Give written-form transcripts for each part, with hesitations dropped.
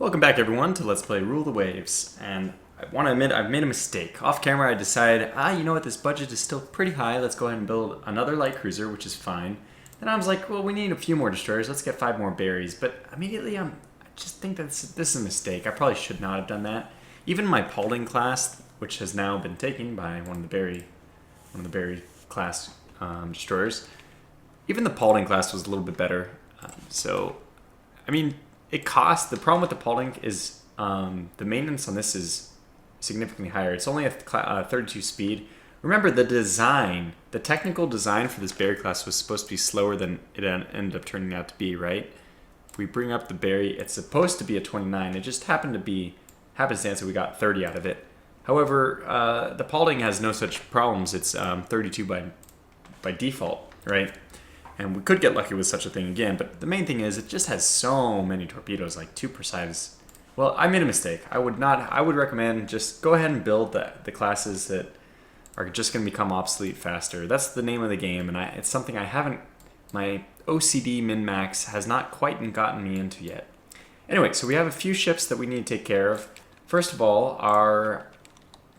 Welcome back everyone to Let's Play Rule the Waves, and I want to admit I've made a mistake. Off camera I decided, you know what, this budget is still pretty high, let's go ahead and build another light cruiser, which is fine. And I was like, well, we need a few more destroyers, let's get 5 more berries, but immediately I just think that this is a mistake. I probably should not have done that. Even my Paulding class, which has now been taken by one of the berry class destroyers, even the Paulding class was a little bit better. It costs. The problem with the Paulding is the maintenance on this is significantly higher. It's only a 32 speed. Remember, the design, the technical design for this berry class was supposed to be slower than it ended up turning out to be, right? If we bring up the berry, it's supposed to be a 29. It just happened to be happenstance that we got 30 out of it. However, the Paulding has no such problems. It's 32 by default, right? And we could get lucky with such a thing again, but the main thing is it just has so many torpedoes, like 2 per side is... Well, I made a mistake. I would recommend just go ahead and build the classes that are just going to become obsolete faster. That's the name of the game, and it's something I haven't... My OCD min-max has not quite gotten me into yet. Anyway, so we have a few ships that we need to take care of. First of all, our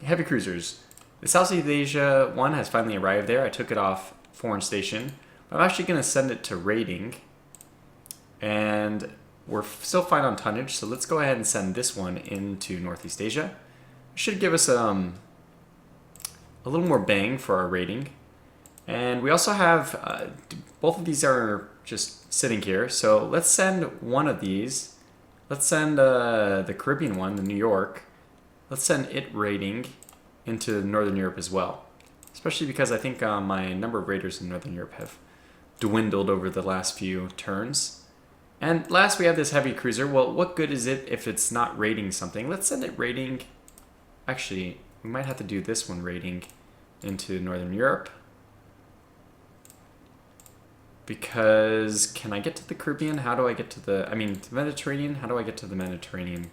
heavy cruisers. The Southeast Asia one has finally arrived there. I took it off foreign station. I'm actually going to send it to rating, and we're still fine on tonnage, so let's go ahead and send this one into Northeast Asia. It should give us a little more bang for our rating. And we also have, both of these are just sitting here, so let's send one of these. Let's send the Caribbean one, the New York. Let's send it rating into Northern Europe as well, especially because I think my number of raiders in Northern Europe have dwindled over the last few turns. And last, we have this heavy cruiser. Well, what good is it if it's not rating something? Let's send it rating. Actually, we might have to do this one rating into Northern Europe, because can I get to the Caribbean? How do I get to the Mediterranean? How do I get to the Mediterranean?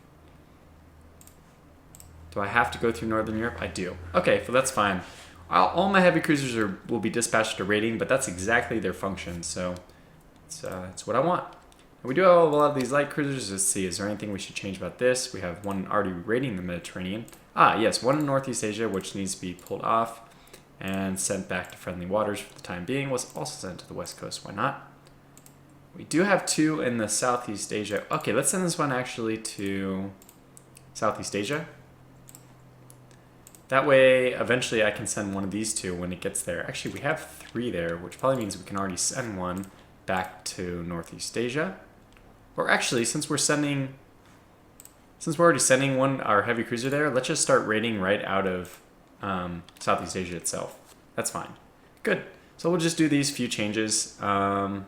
Do I have to go through Northern Europe? I do. Okay, so that's fine. All my heavy cruisers will be dispatched to rating, but that's exactly their function, so it's what I want. And we do have a lot of these light cruisers. Let's see, is there anything we should change about this? We have one already rating the Mediterranean. Yes, one in Northeast Asia, which needs to be pulled off and sent back to friendly waters for the time being. Was also sent to the West Coast, why not? We do have 2 in the Southeast Asia. Okay, let's send this one actually to Southeast Asia. That way, eventually I can send one of these 2 when it gets there. Actually, we have 3 there, which probably means we can already send one back to Northeast Asia. Or actually, since we're already sending our heavy cruiser there, let's just start raiding right out of Southeast Asia itself. That's fine. Good. So we'll just do these few changes. I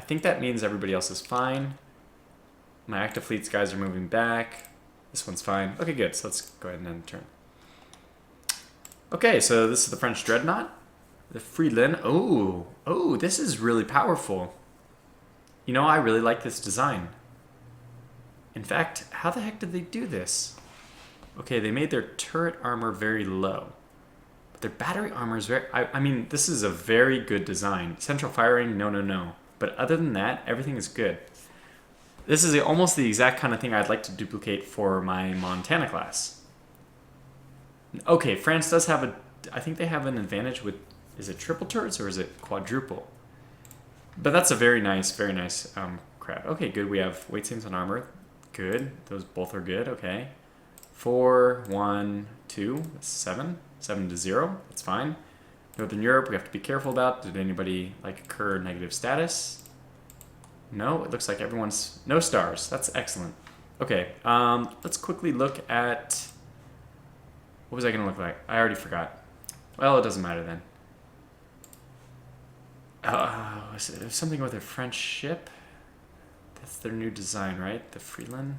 think that means everybody else is fine. My active fleets guys are moving back. This one's fine. Okay, good. So let's go ahead and end the turn. Okay, so this is the French Dreadnought. The Friedland. Oh, this is really powerful. You know, I really like this design. In fact, how the heck did they do this? Okay, they made their turret armor very low. But their battery armor is very... I mean, this is a very good design. Central firing, no. But other than that, everything is good. This is almost the exact kind of thing I'd like to duplicate for my Montana class. Okay, France does have I think they have an advantage with, is it triple turrets or is it quadruple? But that's a very nice crab. Okay, good. We have weight savings on armor. Good. Those both are good. Okay. 4, 1, 2. That's 7. 7 to 0. That's fine. Northern Europe, we have to be careful about. Did anybody incur negative status? No, it looks like everyone's no stars. That's excellent. Okay, let's quickly look at... What was I going to look like? I already forgot. Well, it doesn't matter then. Was it something with a French ship? That's their new design, right? The Friedland?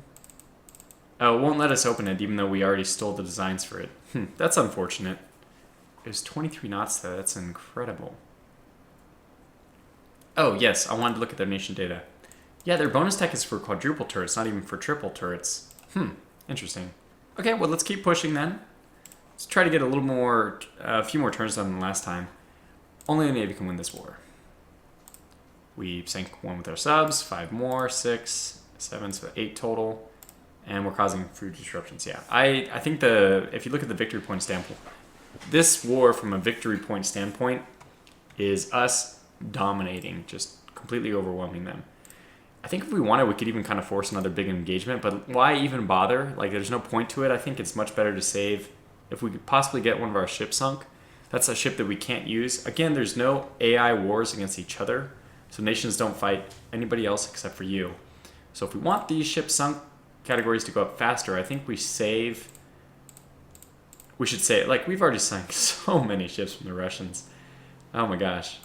Oh, it won't let us open it, even though we already stole the designs for it. That's unfortunate. It was 23 knots, though. That's incredible. Oh, yes. I wanted to look at their nation data. Yeah, their bonus tech is for quadruple turrets, not even for triple turrets. Interesting. Okay, well, let's keep pushing then. Let's try to get a few more turns done than last time. Only the Navy can win this war. We sank 1 with our subs, 5 more, 6, 7, so 8 total. And we're causing food disruptions. Yeah, I think if you look at the victory point standpoint, this war from a victory point standpoint is us dominating, just completely overwhelming them. I think if we wanted, we could even kind of force another big engagement, but why even bother? Like, there's no point to it. I think it's much better to save. If we could possibly get one of our ships sunk, that's a ship that we can't use. Again, there's no AI wars against each other, so nations don't fight anybody else except for you. So if we want these ships sunk categories to go up faster, I think we should say, like, we've already sunk so many ships from the Russians. Oh my gosh.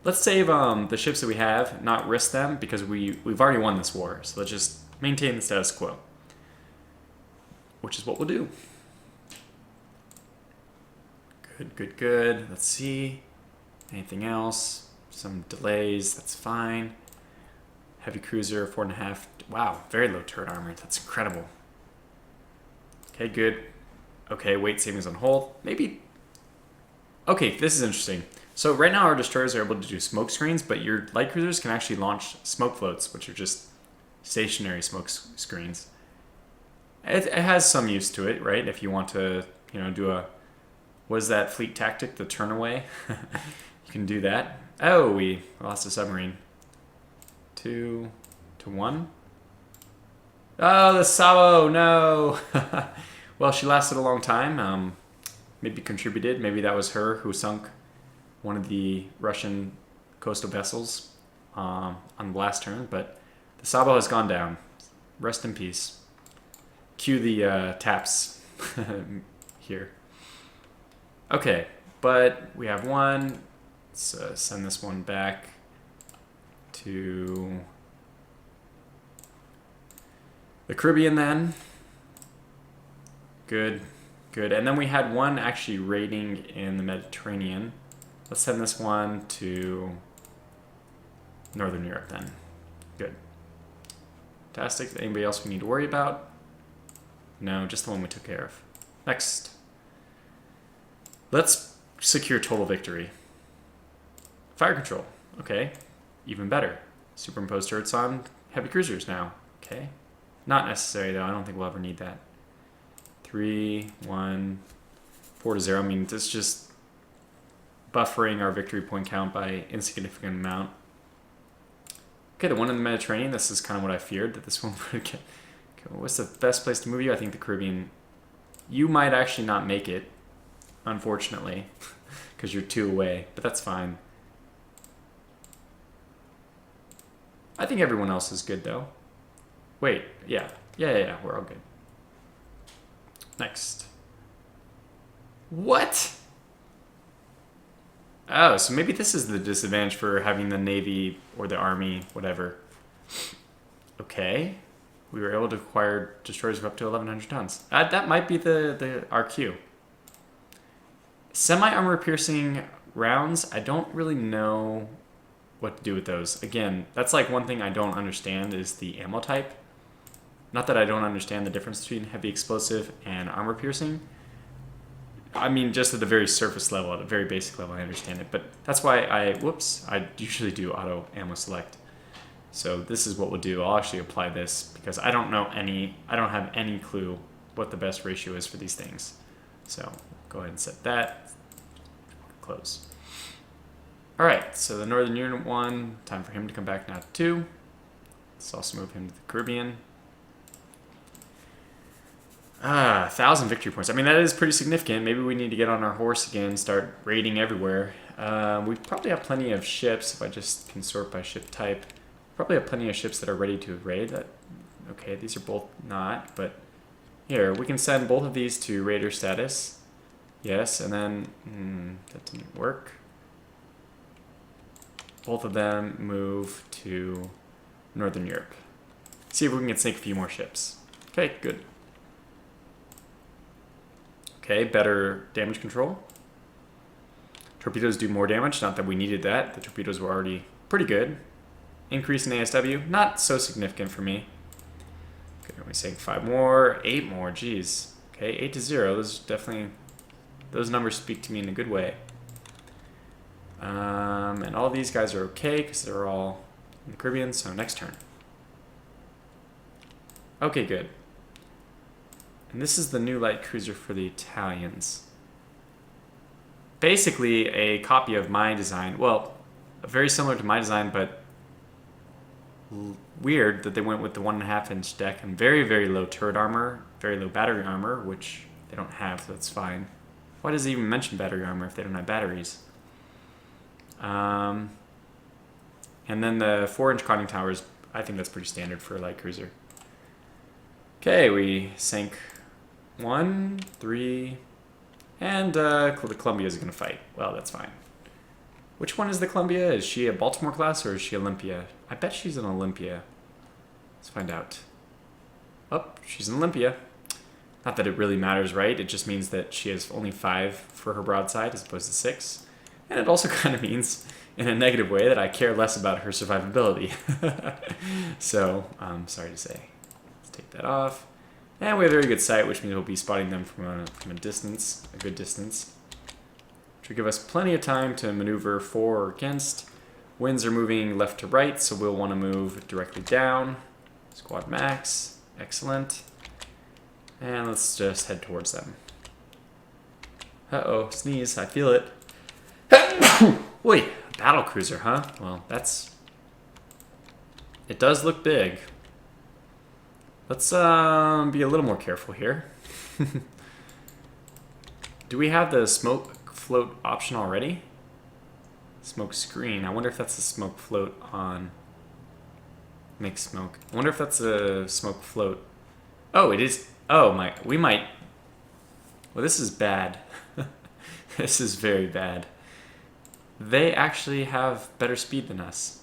Let's save the ships that we have, not risk them, because we've already won this war. So let's just maintain the status quo, which is what we'll do. Good. Let's see. Anything else? Some delays. That's fine. Heavy cruiser, 4.5. Wow, very low turret armor. That's incredible. Okay, good. Okay, weight savings on hull. Maybe. Okay, this is interesting. So right now our destroyers are able to do smoke screens, but your light cruisers can actually launch smoke floats, which are just stationary smoke screens. It has some use to it, right? If you want to, do a, what is that fleet tactic, the turn away? You can do that. Oh, we lost a submarine. 2 to 1. Oh, the Sabo, no. Well, she lasted a long time. Maybe contributed. Maybe that was her who sunk one of the Russian coastal vessels on the last turn. But the Sabo has gone down. Rest in peace. Cue the taps here. Okay, but we have one. Let's send this one back to the Caribbean then. Good. And then we had one actually raiding in the Mediterranean. Let's send this one to Northern Europe then. Good. Fantastic. Anybody else we need to worry about? No, just the one we took care of. Next. Let's secure total victory. Fire control. Okay. Even better. Superimpose turrets on heavy cruisers now. Okay. Not necessary though. I don't think we'll ever need that. 3, 1, 4 to 0. I mean, it's just buffering our victory point count by insignificant amount. Okay, the one in the Mediterranean, this is kind of what I feared, that this one would get. Okay, what's the best place to move you? I think the Caribbean. You might actually not make it, unfortunately, because you're 2 away, but that's fine. I think everyone else is good, though. Wait, yeah, we're all good. Next. What? Oh, so maybe this is the disadvantage for having the Navy or the Army, whatever. Okay. We were able to acquire destroyers of up to 1,100 tons. That might be the RQ. Semi-armor piercing rounds, I don't really know what to do with those. Again, that's like one thing I don't understand is the ammo type. Not that I don't understand the difference between heavy explosive and armor piercing. I mean, just at the very surface level, at a very basic level, I understand it. But that's why I usually do auto ammo select. So this is what we'll do. I'll actually apply this because I don't have any clue what the best ratio is for these things. So go ahead and set that. Close. All right, so the Northern Unit 1, time for him to come back now to 2. Let's also move him to the Caribbean. 1,000 victory points. I mean, that is pretty significant. Maybe we need to get on our horse again, start raiding everywhere. We probably have plenty of ships, if I just can sort by ship type. Probably have plenty of ships that are ready to raid. Okay, these are both not, but here, we can send both of these to raider status. Yes, and then, that didn't work. Both of them move to Northern Europe. See if we can sink a few more ships. Okay, good. Okay, better damage control. Torpedoes do more damage, not that we needed that. The torpedoes were already pretty good. Increase in ASW, not so significant for me. Okay, we sink 5 more, 8 more, geez. Okay, 8 to 0, those numbers speak to me in a good way. And all these guys are okay because they're all in the Caribbean, so next turn. Okay, good. And this is the new light cruiser for the Italians. Basically a copy of my design. Well, very similar to my design, but weird that they went with the 1.5-inch deck and very, very low turret armor, very low battery armor, which they don't have, so that's fine. Why does it even mention battery armor if they don't have batteries? And then the 4-inch conning towers, I think that's pretty standard for a light cruiser. Okay, we sank 1, 3, and the Columbia is going to fight. Well, that's fine. Which one is the Columbia? Is she a Baltimore class or is she Olympia? I bet she's an Olympia. Let's find out. Oh, she's an Olympia. Not that it really matters, right? It just means that she has only 5 for her broadside as opposed to 6. And it also kind of means, in a negative way, that I care less about her survivability. So, sorry to say. Let's take that off. And we have a very good sight, which means we'll be spotting them from a distance, a good distance. Which will give us plenty of time to maneuver for or against. Winds are moving left to right, so we'll want to move directly down. Squad max. Excellent. And let's just head towards them. Uh-oh, sneeze. I feel it. Oi, battle cruiser, huh? Well, it does look big. Let's be a little more careful here. Do we have the smoke float option already? Smoke screen. I wonder if that's a smoke float on make smoke. I wonder if that's a smoke float. Oh, it is. Oh, we might. Well, this is bad. This is very bad. They actually have better speed than us.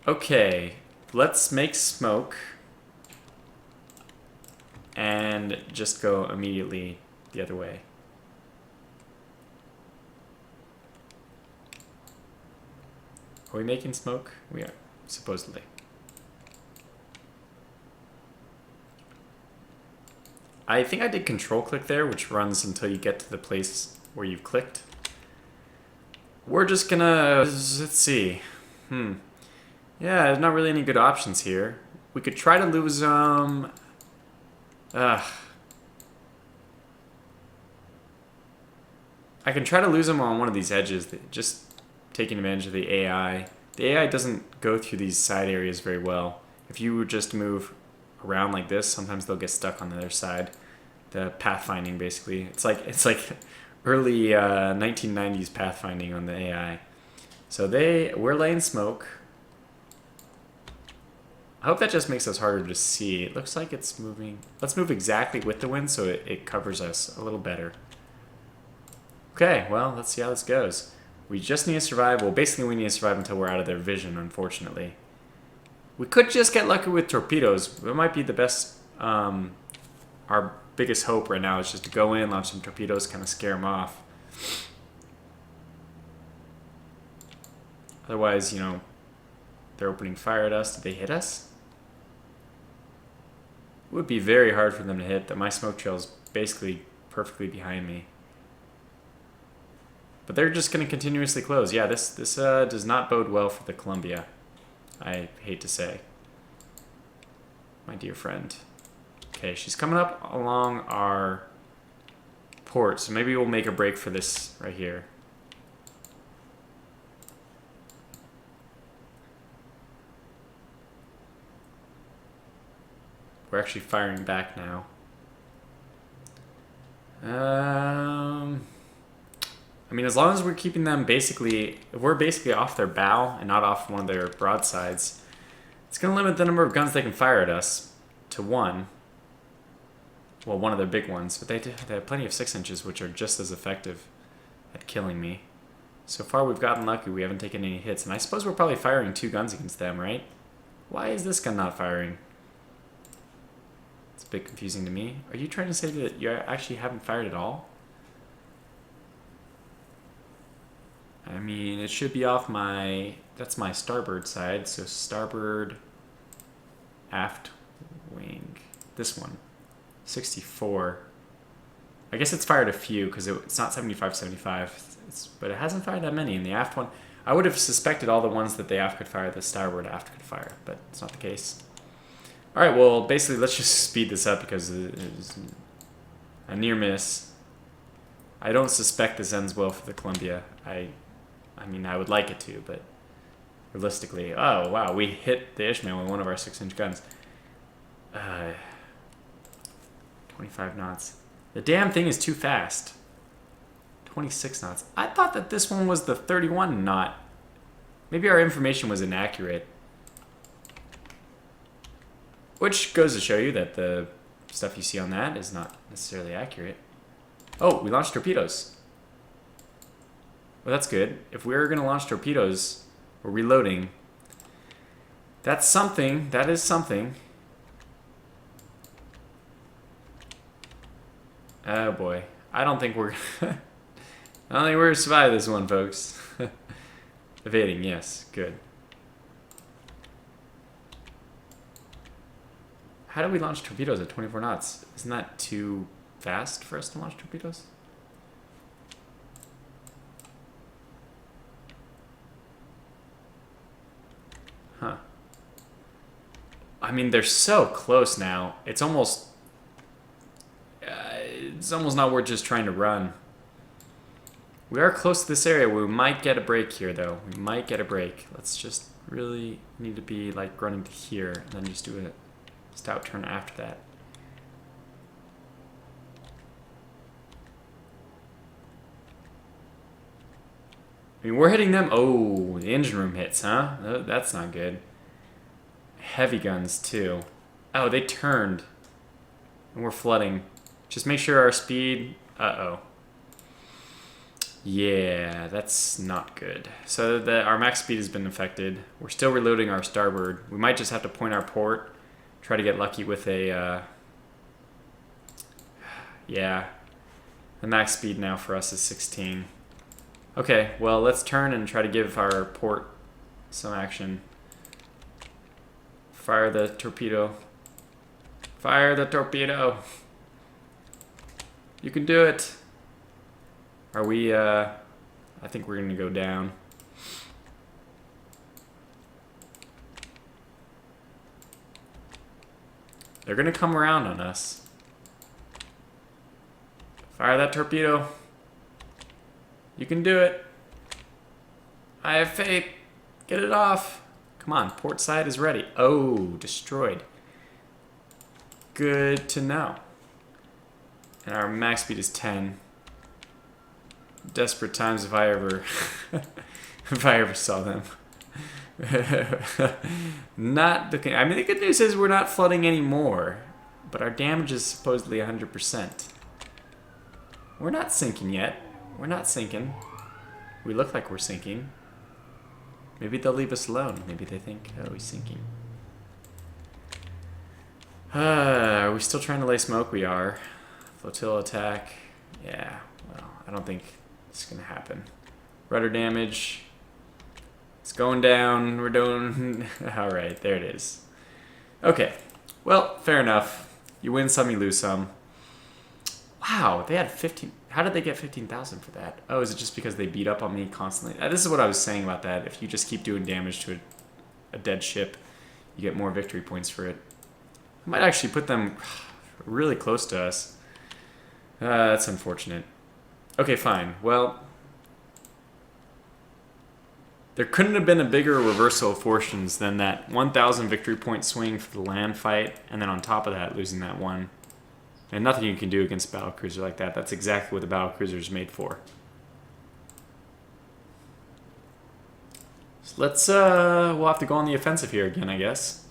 Okay, let's make smoke and just go immediately the other way. Are we making smoke? We are, supposedly. I think I did control click there, which runs until you get to the place where you've clicked. We're just gonna, let's see. Yeah, there's not really any good options here. We could try to lose them. I can try to lose them on one of these edges, just taking advantage of the AI. The AI doesn't go through these side areas very well. If you just move around like this, sometimes they'll get stuck on the other side. The pathfinding, basically. It's like early 1990s pathfinding on the AI. So we're laying smoke. I hope that just makes us harder to see. It looks like it's moving. Let's move exactly with the wind so it covers us a little better. Okay, well, let's see how this goes. We just need to survive. Well, basically we need to survive until we're out of their vision, unfortunately. We could just get lucky with torpedoes. It might be the best, our biggest hope right now is just to go in, launch some torpedoes, kind of scare them off. Otherwise, you know, they're opening fire at us. Did they hit us? It would be very hard for them to hit. My smoke trail is basically perfectly behind me. But they're just going to continuously close. Yeah, this does not bode well for the Columbia, I hate to say. My dear friend. Okay, she's coming up along our port, so maybe we'll make a break for this right here. We're actually firing back now. I mean, as long as we're keeping them basically, if we're basically off their bow and not off one of their broadsides, it's going to limit the number of guns they can fire at us to 1. Well, one of their big ones, but they have plenty of 6 inches, which are just as effective at killing me. So far, we've gotten lucky. We haven't taken any hits, and I suppose we're probably firing 2 guns against them, right? Why is this gun not firing? It's a bit confusing to me. Are you trying to say that you actually haven't fired at all? I mean, it should be off that's my starboard side, so starboard aft wing. This one, 64. I guess it's fired a few because it's not 75, but it hasn't fired that many. In the aft one, I would have suspected all the ones that the aft could fire, the starboard aft could fire, but it's not the case. Alright, well, basically, let's just speed this up because it's a near miss. I don't suspect this ends well for the Columbia. I mean, I would like it to, but realistically... Oh, wow, we hit the Ishmael with one of our 6-inch guns. 25 knots. The damn thing is too fast. 26 knots. I thought that this one was the 31 knot. Maybe our information was inaccurate. Which goes to show you that the stuff you see on that is not necessarily accurate. Oh, we launched torpedoes. Well, that's good. If we're going to launch torpedoes, we're reloading. That's something. That is something. Oh boy. I don't think we're... I don't think we're going to survive this one, folks. Evading, yes. Good. How do we launch torpedoes at 24 knots? Isn't that too fast for us to launch torpedoes? Huh. I mean, they're so close now. It's almost not worth just trying to run. We are close to this area. We might get a break here, though. We might get a break. Let's just really need to be like running to here and then just do a stout turn after that. I mean, we're hitting them. Oh, the engine room hits, huh? That's not good. Heavy guns, too. Oh, they turned. And we're flooding. Just make sure our speed... Uh-oh. Yeah, that's not good. So our max speed has been affected. We're still reloading our starboard. We might just have to point our port. Try to get lucky with a... Yeah. The max speed now for us is 16. Okay, well, let's turn and try to give our port some action. Fire the torpedo. Fire the torpedo! You can do it! Are we, I think we're gonna go down. They're gonna come around on us. Fire that torpedo. You can do it. I have faith. Get it off. Come on, port side is ready. Oh, destroyed. Good to know. And our max speed is 10. Desperate times if I ever saw them. Not the... I mean, the good news is we're not flooding anymore, but our damage is supposedly 100%. We're not sinking yet. We're not sinking. We look like we're sinking. Maybe they'll leave us alone. Maybe they think, oh, he's sinking. Are we still trying to lay smoke? We are. Flotilla attack. Yeah, well, I don't think it's going to happen. Rudder damage. It's going down. We're doing... All right, there it is. Okay. Well, fair enough. You win some, you lose some. Wow, they had 15... How did they get 15,000 for that? Oh, is it just because they beat up on me constantly? This is what I was saying about that. If you just keep doing damage to a dead ship, you get more victory points for it. I might actually put them really close to us. That's unfortunate. Okay, fine. Well, there couldn't have been a bigger reversal of fortunes than that 1,000 victory point swing for the land fight, and then on top of that, losing that one. And nothing you can do against a battlecruiser like that. That's exactly what the battlecruiser is made for. So let's, we'll have to go on the offensive here again, I guess.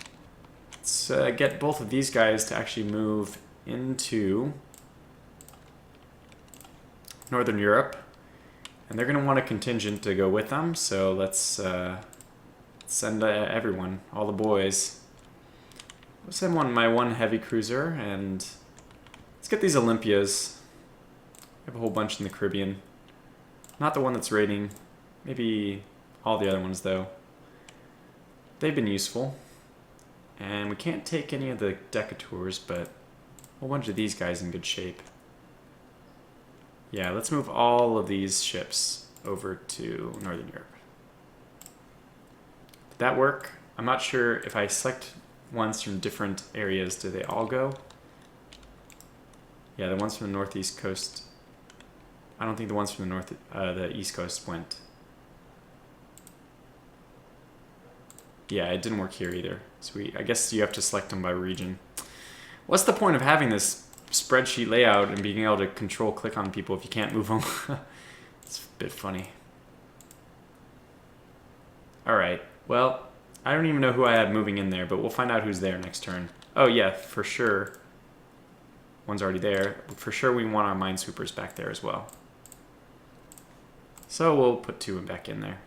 Let's get both of these guys to actually move into Northern Europe. And they're going to want a contingent to go with them, so let's send everyone, all the boys. I'll send my one heavy cruiser, and let's get these Olympias. I have a whole bunch in the Caribbean. Not the one that's raiding. Maybe all the other ones, though. They've been useful. And we can't take any of the Decatours, but a whole bunch of these guys in good shape. Yeah, let's move all of these ships over to Northern Europe. Did that work? I'm not sure if I select ones from different areas, do they all go? Yeah, the ones from the northeast coast. I don't think the ones from the east coast went. Yeah, it didn't work here either. So I guess you have to select them by region. What's the point of having this spreadsheet layout and being able to control click on people if you can't move them? It's a bit funny. All right, well, I don't even know who I have moving in there, but we'll find out who's there next turn. Oh yeah, for sure. One's already there. For sure we want our minesweepers back there as well. So we'll put 2 back in there.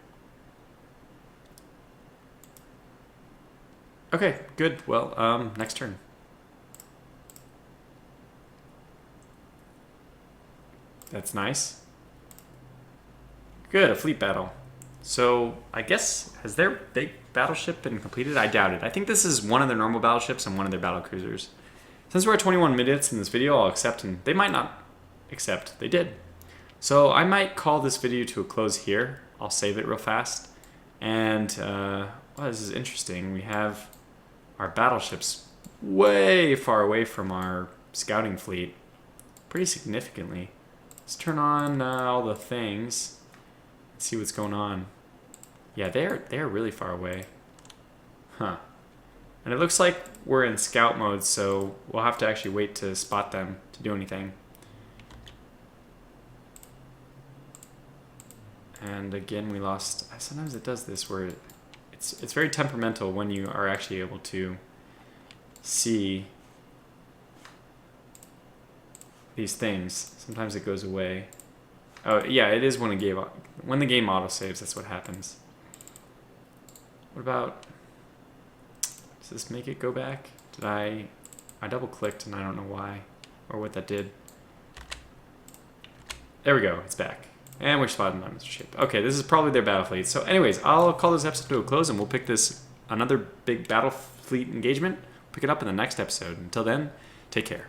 Okay, good. Well, next turn. That's nice. Good, a fleet battle. So, I guess, has their big battleship been completed? I doubt it. I think this is one of their normal battleships and one of their battle cruisers. Since we're at 21 minutes in this video, I'll accept, and they might not accept. They did. So, I might call this video to a close here. I'll save it real fast. And, well, this is interesting. We have our battleships way far away from our scouting fleet. Pretty significantly. Let's turn on all the things. See what's going on. Yeah, they're really far away. Huh. And it looks like we're in scout mode, so we'll have to actually wait to spot them to do anything. And again, we lost. Sometimes it does this where it's very temperamental when you are actually able to see these things. Sometimes it goes away. Oh yeah, it is when the game autosaves. That's what happens. What about? Does this make it go back? Did I double clicked and I don't know why or what that did. There we go. It's back. And we're spotting on Mr. Ship. Okay, this is probably their battle fleet. So anyways, I'll call this episode to a close and we'll pick this another big battle fleet engagement. Pick it up in the next episode. Until then, take care.